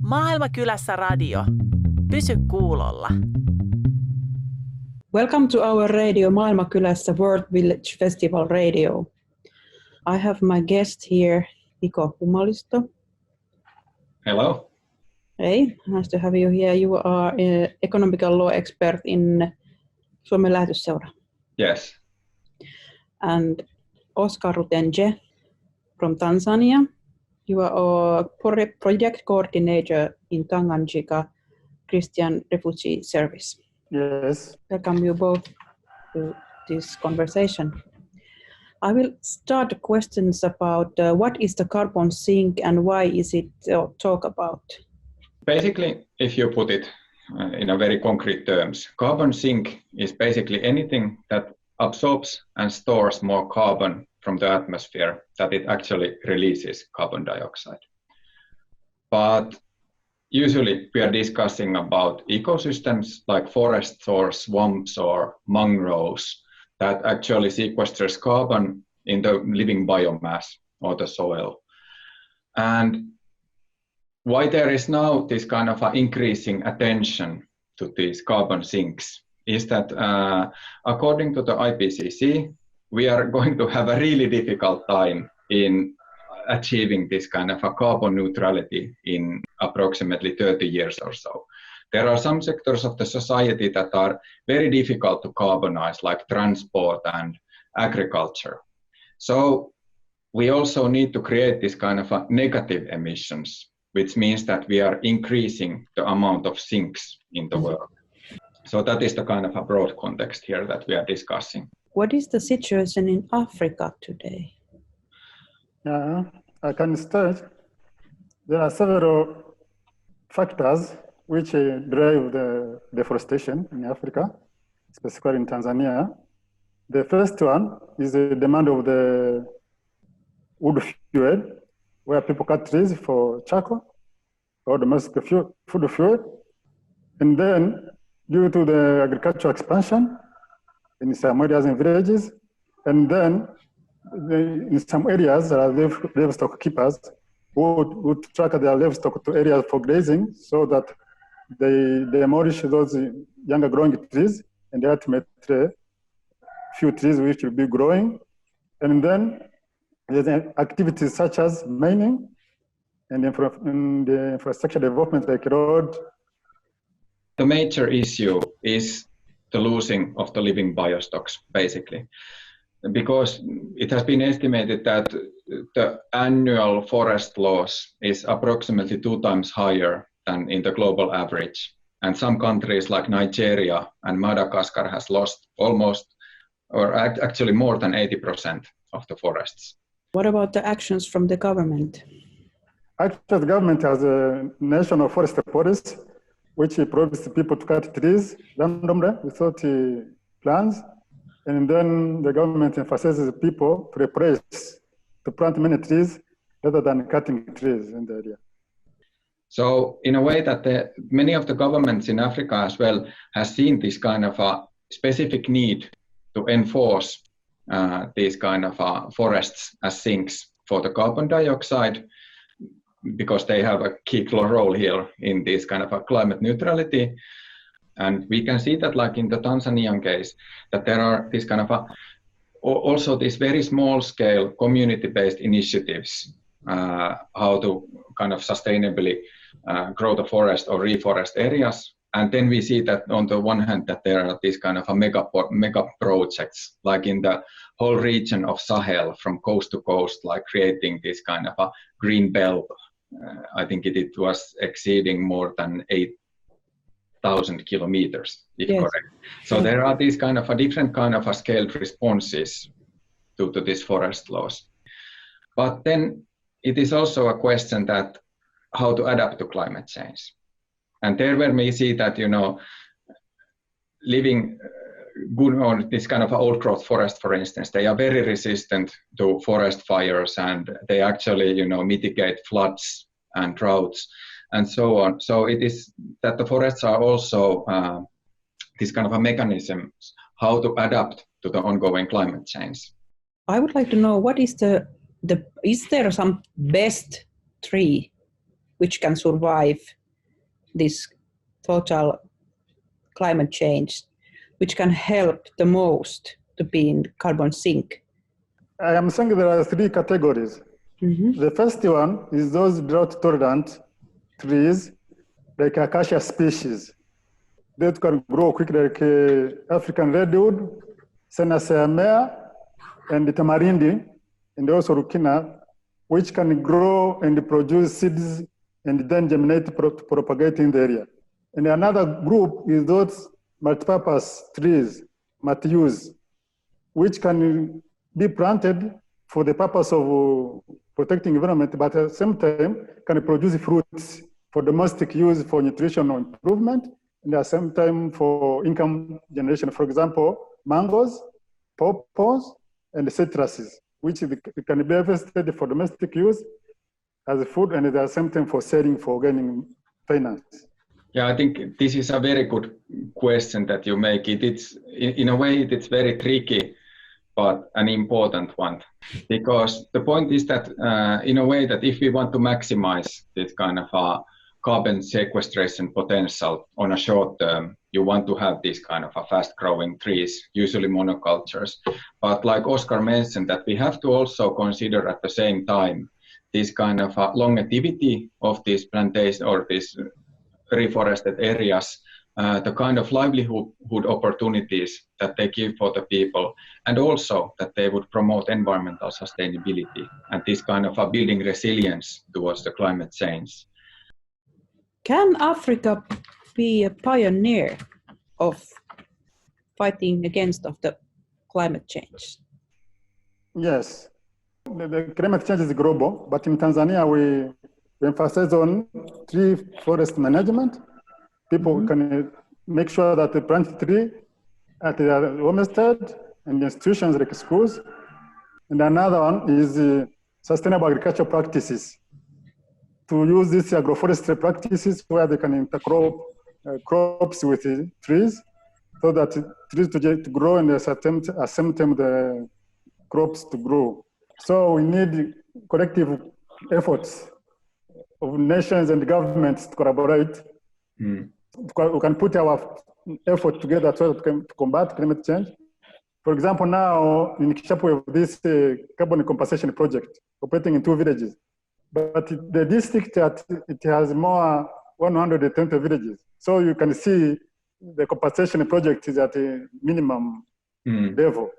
Maailmankylässä radio. Pysy kuulolla. Welcome to our radio Maailmankylässä World Village Festival Radio. I have my guest here, Niko Humalisto. Hello. Hey, nice to have you here. You are an economical law expert in Suomen Lähetysseuran. Yes. And Oscar Rutenge from Tanzania. You are a project coordinator in Tanzania, Christian Refugee Service. Yes. Welcome you both to this conversation. I will start questions about what is the carbon sink and why is it talk about? Basically, if you put it in a very concrete terms, carbon sink is basically anything that absorbs and stores more carbon from the atmosphere that it actually releases carbon dioxide. But usually we are discussing about ecosystems like forests or swamps or mangroves that actually sequesters carbon in the living biomass or the soil. And why there is now this kind of increasing attention to these carbon sinks is that according to the IPCC, we are going to have a really difficult time in achieving this kind of a carbon neutrality in approximately 30 years or so. There are some sectors of the society that are very difficult to carbonize, like transport and agriculture. So we also need to create this kind of a negative emissions, which means that we are increasing the amount of sinks in the world. So that is the kind of a broad context here that we are discussing. What is the situation in Africa today? Yeah, I can start. There are several factors which drive the deforestation in Africa, specifically in Tanzania. The first one is the demand of the wood fuel, where people cut trees for charcoal or domestic food fuel. And then, due to the agricultural expansion in some areas and villages, and then in some areas there are livestock keepers who track their livestock to areas for grazing so that they demolish those younger growing trees and they ultimately few trees which will be growing. And then there's activities such as mining and the infrastructure development like road. The major issue is the losing of the living biostocks, basically, because it has been estimated that the annual forest loss is approximately 2 times higher than in the global average. And some countries like Nigeria and Madagascar has lost almost, or actually more than 80% of the forests. What about the actions from the government? Actually, the government has a national forest policy which prohibits people to cut trees randomly without plans. And then the government emphasizes people to replace, to plant many trees rather than cutting trees in the area. So in a way that many of the governments in Africa as well has seen this kind of a specific need to enforce these kind of forests as sinks for the carbon dioxide, because they have a key role here in this kind of a climate neutrality. And we can see that, like in the Tanzanian case, that there are this kind of also these very small scale community-based initiatives, how to kind of sustainably grow the forest or reforest areas. And then we see that on the one hand that there are these kind of mega projects, like in the whole region of Sahel from coast to coast, like creating this kind of a green belt. I think it was exceeding more than 8,000 kilometers, if yes. correct. So there are these kind of a different kind of a scaled responses to this forest loss. But then it is also a question that how to adapt to climate change. And there where we see that, living good on this kind of old growth forest, for instance, they are very resistant to forest fires and they actually, mitigate floods and droughts and so on. So it is that the forests are also this kind of a mechanism how to adapt to the ongoing climate change. I would like to know what is is there some best tree which can survive this total climate change, which can help the most to be in carbon sink? I am saying there are three categories. Mm-hmm. The first one is those drought-tolerant trees, like acacia species, that can grow quickly, like African redwood, Seneca mea, and the tamarindi, and also Rukina, which can grow and produce seeds and then germinate, propagate in the area. And another group is those multipurpose trees, multi-use, which can be planted for the purpose of protecting environment, but at the same time can produce fruits for domestic use, for nutritional improvement, and at the same time for income generation. For example, mangoes, pawpaws, and citruses, which can be harvested for domestic use as a food, and at the same time for selling, for gaining finance. Yeah, I think this is a very good question that you make. It's in a way it's very tricky, but an important one, because the point is that in a way that if we want to maximize this kind of carbon sequestration potential on a short term, you want to have these kind of fast growing trees, usually monocultures. But like Oscar mentioned, that we have to also consider at the same time this kind of longevity of these plantations or these reforested areas, the kind of livelihood opportunities that they give for the people, and also that they would promote environmental sustainability and this kind of building resilience towards the climate change. Can Africa be a pioneer of fighting against the climate change? Yes, the climate change is global, but in Tanzania we emphasize on tree forest management. People can make sure that they plant tree at their homestead and institutions like schools. And another one is sustainable agricultural practices. To use these agroforestry practices where they can intercrop crops with trees, so that trees to grow and at the same time the crops to grow. So we need collective efforts of nations and governments to collaborate. We can put our effort together to combat climate change. For example, now in Kishapu we have this carbon compensation project operating in 2 villages. But the district, it has more 120 villages. So you can see the compensation project is at a minimum level.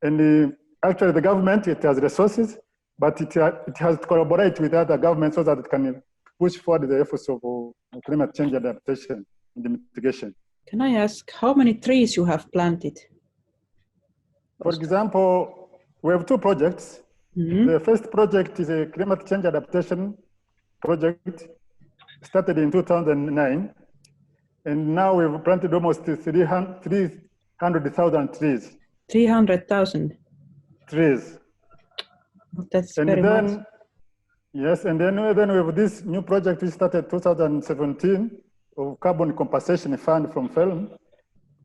And actually the government, it has resources, but it has to collaborate with other governments so that it can push forward the efforts of climate change adaptation and the mitigation. Can I ask how many trees you have planted? For example, we have 2 projects. The first project is a climate change adaptation project started in 2009. And now we've planted almost 300,000 trees. 300,000? Trees. That's and very then, much. Yes, and then we have this new project we started 2017 of carbon compensation fund from FELM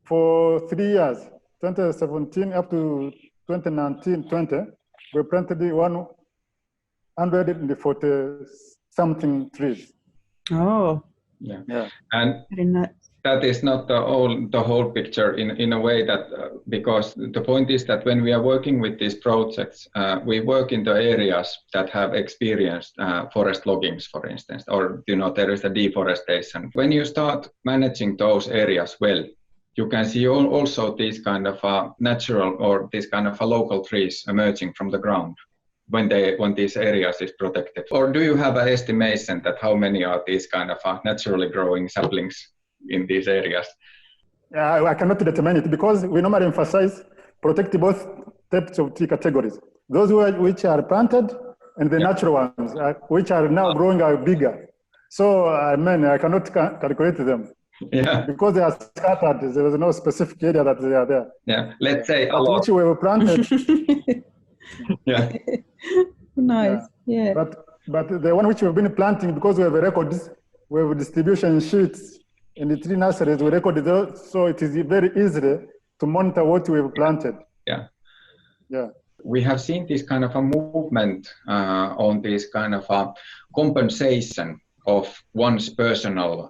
for 3 years, 2017 up to 2019-20. We planted 140 something trees. Oh. Yeah. And very nice. That is not the whole picture in a way that because the point is that when we are working with these projects, we work in the areas that have experienced forest loggings, for instance, or there is a deforestation. When you start managing those areas well, you can see also these kind of natural or these kind of local trees emerging from the ground when these areas is protected. Or do you have an estimation that how many are these kind of naturally growing saplings in these areas? I cannot determine it because we normally emphasize protect both types of tree categories. Those which are planted and the natural ones, which are now growing are bigger. So I cannot calculate them. Yeah. Because they are scattered, there is no specific area that they are there. Yeah, let's say but which we have planted. Yeah. Nice. Yeah. But the one which we've been planting, because we have records, we have distribution sheets in the tree nurseries, we record those, so it is very easy to monitor what we have planted. Yeah. Yeah. We have seen this kind of a movement on this kind of a compensation of one's personal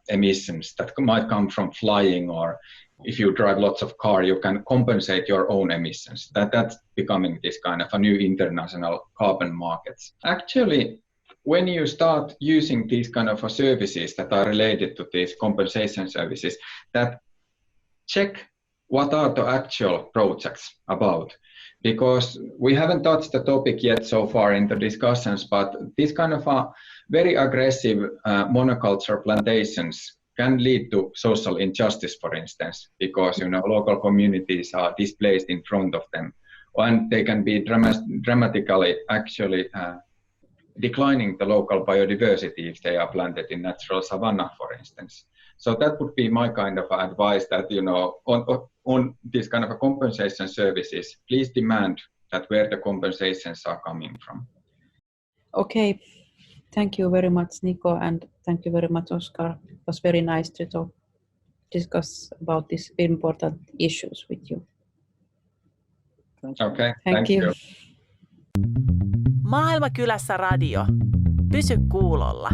emissions that might come from flying, or if you drive lots of car, you can compensate your own emissions. That's becoming this kind of a new international carbon markets. Actually, when you start using these kind of services that are related to these compensation services, that check what are the actual projects about. Because we haven't touched the topic yet so far in the discussions, but this kind of a very aggressive monoculture plantations can lead to social injustice, for instance, because local communities are displaced in front of them, and they can be dramatically actually declining the local biodiversity if they are planted in natural savanna, for instance. So that would be my kind of advice, that on this kind of a compensation services, please demand that where the compensations are coming from. Okay, thank you very much, Niko, and thank you very much, Oscar. It was very nice to discuss about these important issues with you. Okay, Thank you. Maailmankylässä radio. Pysy kuulolla.